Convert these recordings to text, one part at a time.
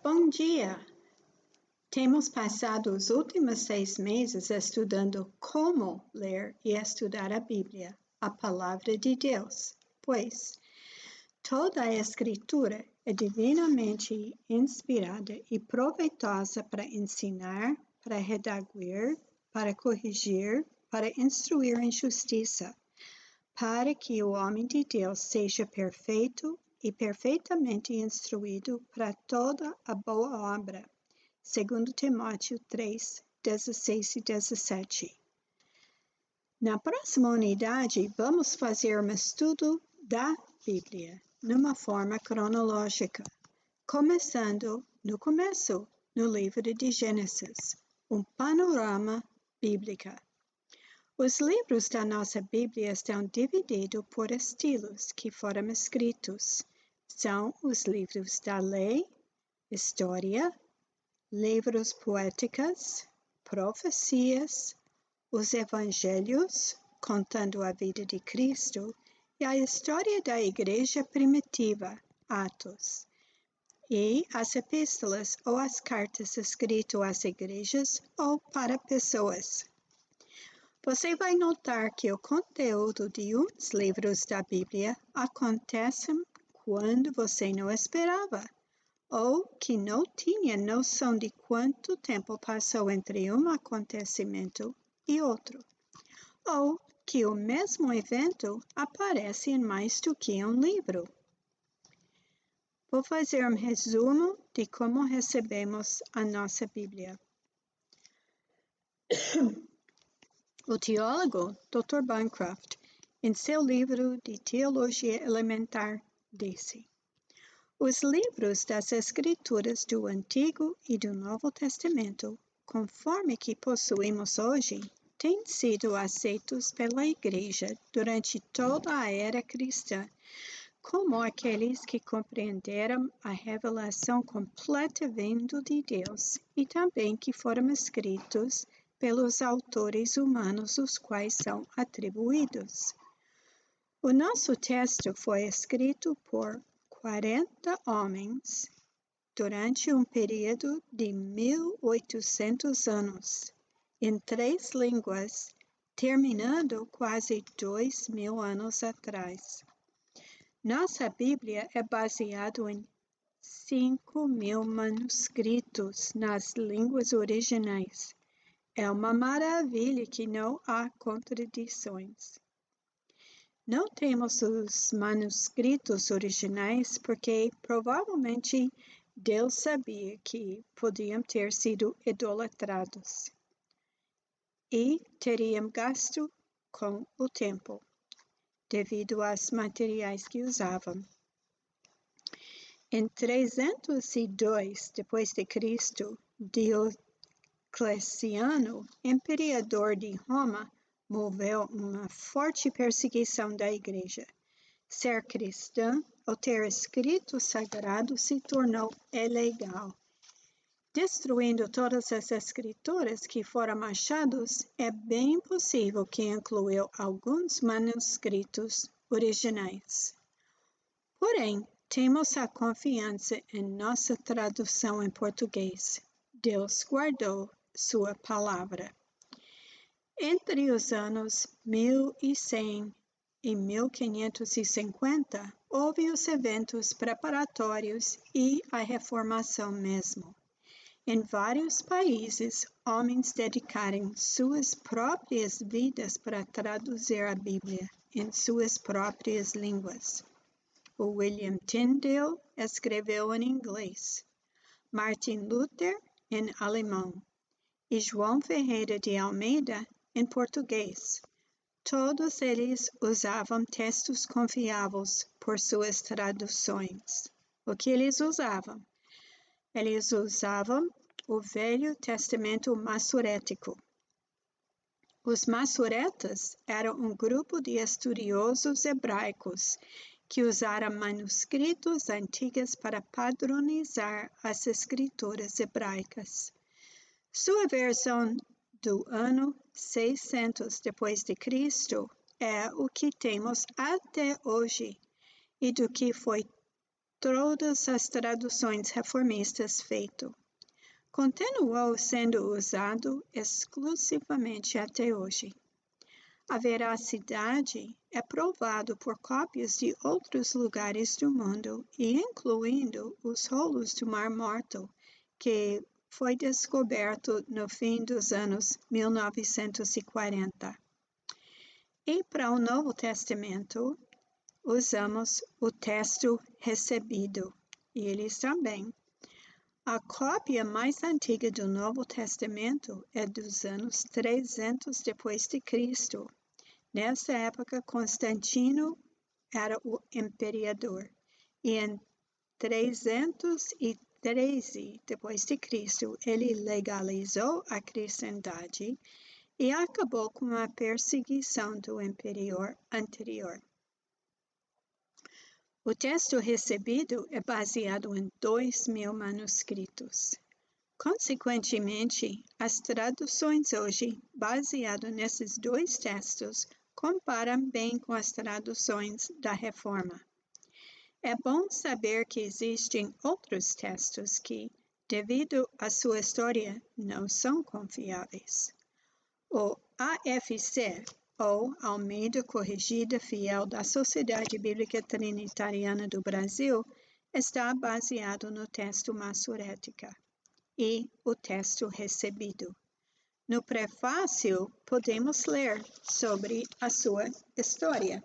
Bom dia! Temos passado os últimos 6 meses estudando como ler e estudar a Bíblia, a Palavra de Deus, pois toda a Escritura é divinamente inspirada e proveitosa para ensinar, para redaguir, para corrigir, para instruir em justiça, para que o homem de Deus seja perfeito e perfeitamente instruído para toda a boa obra. 2 Timóteo 3, 16 e 17. Na próxima unidade, vamos fazer um estudo da Bíblia, numa forma cronológica, começando no começo, no livro de Gênesis, um panorama bíblica. Os livros da nossa Bíblia estão divididos por estilos que foram escritos. São os livros da lei, história, livros poéticos, profecias, os evangelhos, contando a vida de Cristo, e a história da igreja primitiva, Atos, e as epístolas ou as cartas escritas às igrejas ou para pessoas. Você vai notar que o conteúdo de uns livros da Bíblia acontece quando você não esperava, ou que não tinha noção de quanto tempo passou entre um acontecimento e outro, ou que o mesmo evento aparece em mais do que um livro. Vou fazer um resumo de como recebemos a nossa Bíblia. O teólogo Dr. Bancroft, em seu livro de Teologia Elementar, disse: os livros das Escrituras do Antigo e do Novo Testamento, conforme que possuímos hoje, têm sido aceitos pela Igreja durante toda a era cristã, como aqueles que compreenderam a revelação completa vindo de Deus e também que foram escritos pelos autores humanos os quais são atribuídos. O nosso texto foi escrito por 40 homens durante um período de 1800 anos, em 3 línguas, terminando quase 2000 anos atrás. Nossa Bíblia é baseada em 5.000 manuscritos nas línguas originais. É uma maravilha que não há contradições. Não temos os manuscritos originais porque provavelmente Deus sabia que podiam ter sido idolatrados e teriam gasto com o tempo, devido aos materiais que usavam. Em 302 d.C., Diocleciano, imperador de Roma, moveu uma forte perseguição da igreja. Ser cristã ou ter escrito sagrado se tornou ilegal. Destruindo todas as escrituras que foram achadas, é bem possível que incluiu alguns manuscritos originais. Porém, temos a confiança em nossa tradução em português. Deus guardou sua palavra. Entre os anos 1100 e 1550, houve os eventos preparatórios e a reformação mesmo. Em vários países, homens dedicaram suas próprias vidas para traduzir a Bíblia em suas próprias línguas. O William Tyndale escreveu em inglês, Martin Luther em alemão e João Ferreira de Almeida em português. Todos eles usavam textos confiáveis por suas traduções. O que eles usavam? Eles usavam o Velho Testamento massurético. Os massuretas eram um grupo de estudiosos hebraicos que usaram manuscritos antigos para padronizar as escrituras hebraicas. Sua versão do ano 600 d.C. é o que temos até hoje e do que foi todas as traduções reformistas feito. Continuou sendo usado exclusivamente até hoje. A veracidade é provado por cópias de outros lugares do mundo e incluindo os rolos do Mar Morto, que foi descoberto no fim dos anos 1940. E para o Novo Testamento, usamos o texto recebido, e eles também. A cópia mais antiga do Novo Testamento é dos anos 300 depois de Cristo. Nessa época, Constantino era o imperador, e em 313 depois de Cristo, ele legalizou a cristandade e acabou com a perseguição do imperador anterior. O texto recebido é baseado em 2.000 manuscritos. Consequentemente, as traduções hoje, baseadas nesses dois textos, comparam bem com as traduções da Reforma. É bom saber que existem outros textos que, devido à sua história, não são confiáveis. O AFC, ou Almeida Corrigida Fiel da Sociedade Bíblica Trinitariana do Brasil, está baseado no texto Massorética e o texto recebido. No prefácio, podemos ler sobre a sua história.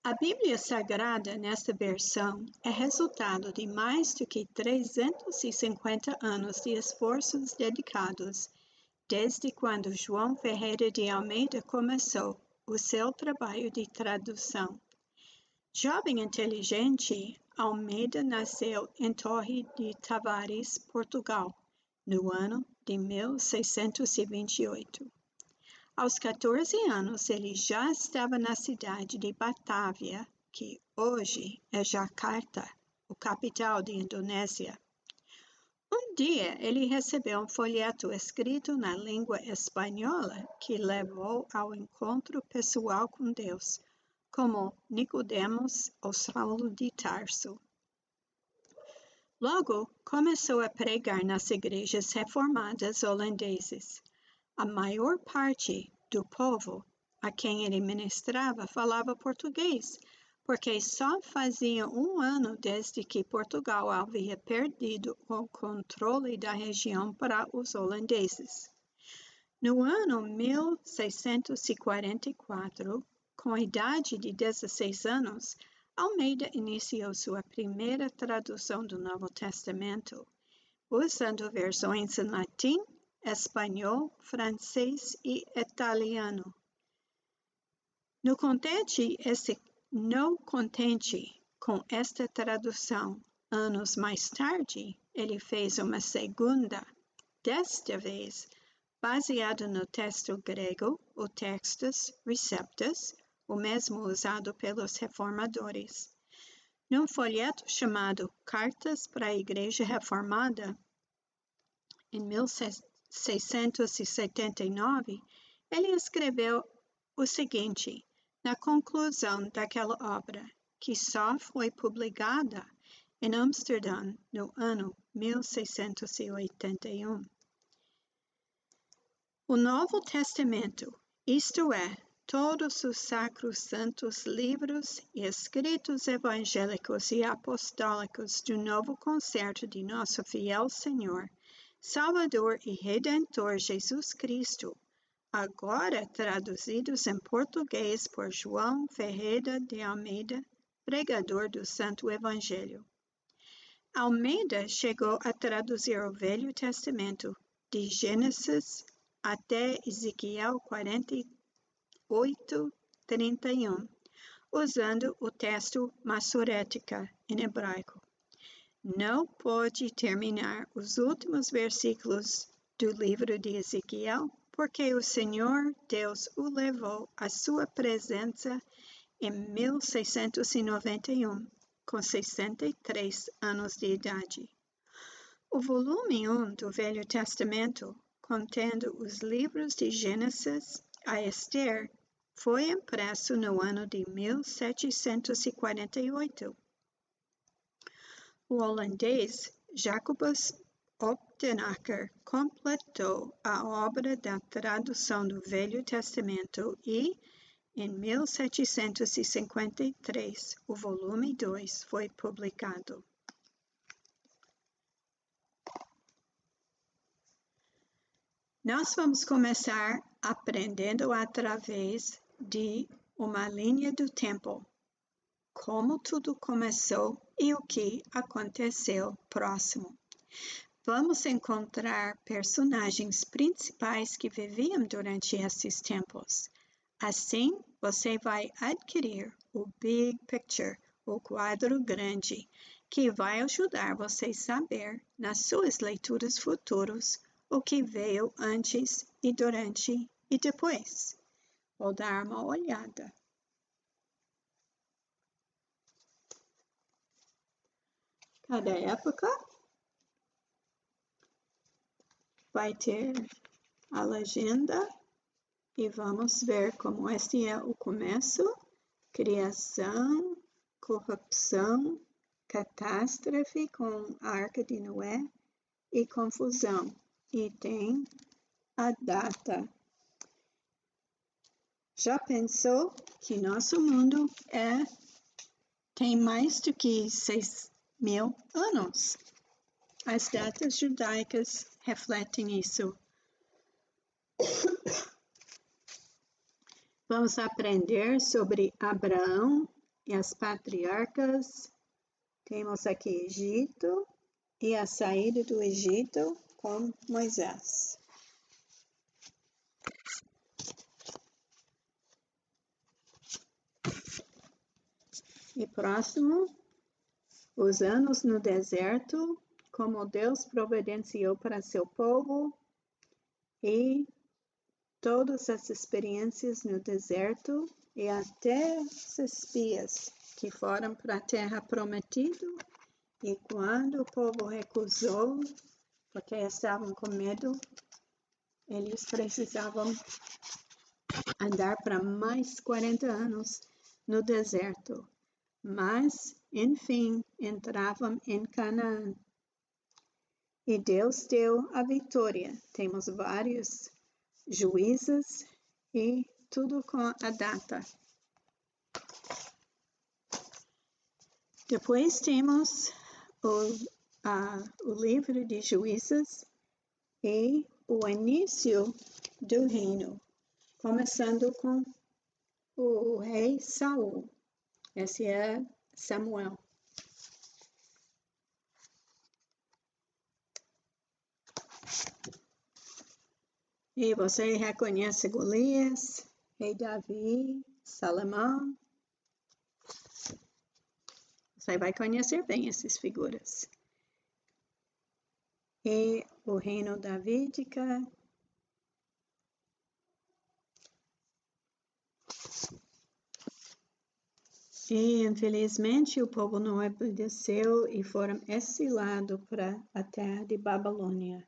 A Bíblia Sagrada, nesta versão, é resultado de mais do que 350 anos de esforços dedicados desde quando João Ferreira de Almeida começou o seu trabalho de tradução. Jovem inteligente, Almeida nasceu em Torre de Tavares, Portugal, no ano de 1628. Aos 14 anos, ele já estava na cidade de Batavia, que hoje é Jakarta, a capital da Indonésia. Um dia, ele recebeu um folheto escrito na língua espanhola que levou ao encontro pessoal com Deus, como Nicodemos ou Saulo de Tarso. Logo, começou a pregar nas igrejas reformadas holandesas. A maior parte do povo a quem ele ministrava falava português, porque só fazia um ano desde que Portugal havia perdido o controle da região para os holandeses. No ano 1644, com a idade de 16 anos, Almeida iniciou sua primeira tradução do Novo Testamento, usando versões em latim, espanhol, francês e italiano. Não contente com esta tradução, anos mais tarde, ele fez uma segunda, desta vez baseado no texto grego, o Textus Receptus, o mesmo usado pelos reformadores. Num folheto chamado Cartas para a Igreja Reformada, em 1679, ele escreveu o seguinte, na conclusão daquela obra, que só foi publicada em Amsterdã no ano 1681. O Novo Testamento, isto é, todos os sacrossantos livros e escritos evangélicos e apostólicos do novo concerto de nosso fiel Senhor, Salvador e Redentor Jesus Cristo, agora traduzidos em português por João Ferreira de Almeida, pregador do Santo Evangelho. Almeida chegou a traduzir o Velho Testamento de Gênesis até Ezequiel 48:31, usando o texto Massorética em hebraico. Não pode terminar os últimos versículos do livro de Ezequiel, porque o Senhor Deus o levou à sua presença em 1691, com 63 anos de idade. O volume 1 do Velho Testamento, contendo os livros de Gênesis a Esther, Foi impresso no ano de 1748. O holandês Jacobus Opdenacker completou a obra da tradução do Velho Testamento e, em 1753, o volume 2 foi publicado. Nós vamos começar aprendendo através de uma linha do tempo, como tudo começou e o que aconteceu próximo. Vamos encontrar personagens principais que viviam durante esses tempos. Assim, você vai adquirir o Big Picture, o quadro grande, que vai ajudar você a saber, nas suas leituras futuras, o que veio antes e durante e depois. Vou dar uma olhada. Cada época vai ter a legenda e vamos ver como este é o começo, criação, corrupção, catástrofe com a Arca de Noé e confusão. E tem a data. Já pensou que nosso mundo tem mais do que 6.000 anos? As datas judaicas refletem isso. Vamos aprender sobre Abraão e as patriarcas. Temos aqui Egito e a saída do Egito com Moisés. E próximo, os anos no deserto, como Deus providenciou para seu povo e todas as experiências no deserto e até os espias que foram para a terra prometida e quando o povo recusou, porque estavam com medo, eles precisavam andar para mais 40 anos no deserto. Mas, enfim, entravam em Canaã. E Deus deu a vitória. Temos vários juízes e tudo com a data. Depois temos o livro de Juízes e o início do reino, começando com o rei Saul. Esse é Samuel. E você reconhece Golias, rei Davi, Salomão. Você vai conhecer bem essas figuras. E o reino davídica. E, infelizmente, o povo não obedeceu e foram exilados para a terra de Babilônia.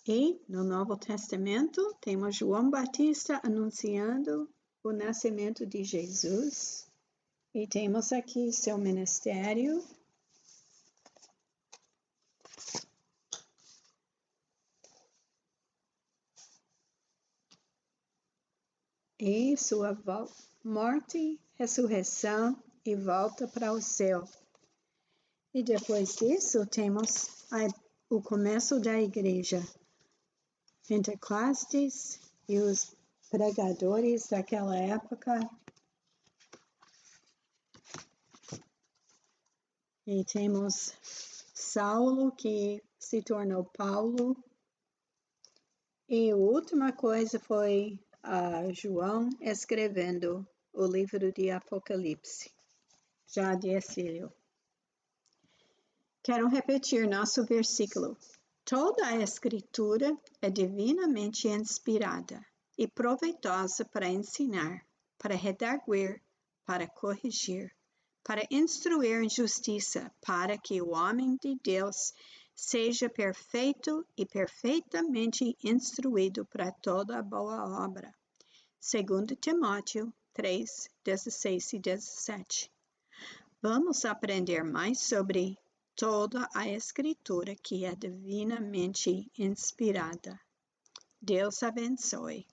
E, no Novo Testamento, temos João Batista anunciando o nascimento de Jesus. E temos aqui seu ministério. E sua morte, ressurreição e volta para o céu. E depois disso temos o começo da igreja. Pentecostes e os pregadores daquela época. E temos Saulo que se tornou Paulo. E a última coisa foi João escrevendo o livro de Apocalipse, já de exílio. Quero repetir nosso versículo. Toda a escritura é divinamente inspirada e proveitosa para ensinar, para redarguir, para corrigir, para instruir em justiça, para que o homem de Deus Seja perfeito e perfeitamente instruído para toda boa obra. 2 Timóteo 3, 16 e 17. Vamos aprender mais sobre toda a Escritura que é divinamente inspirada. Deus abençoe.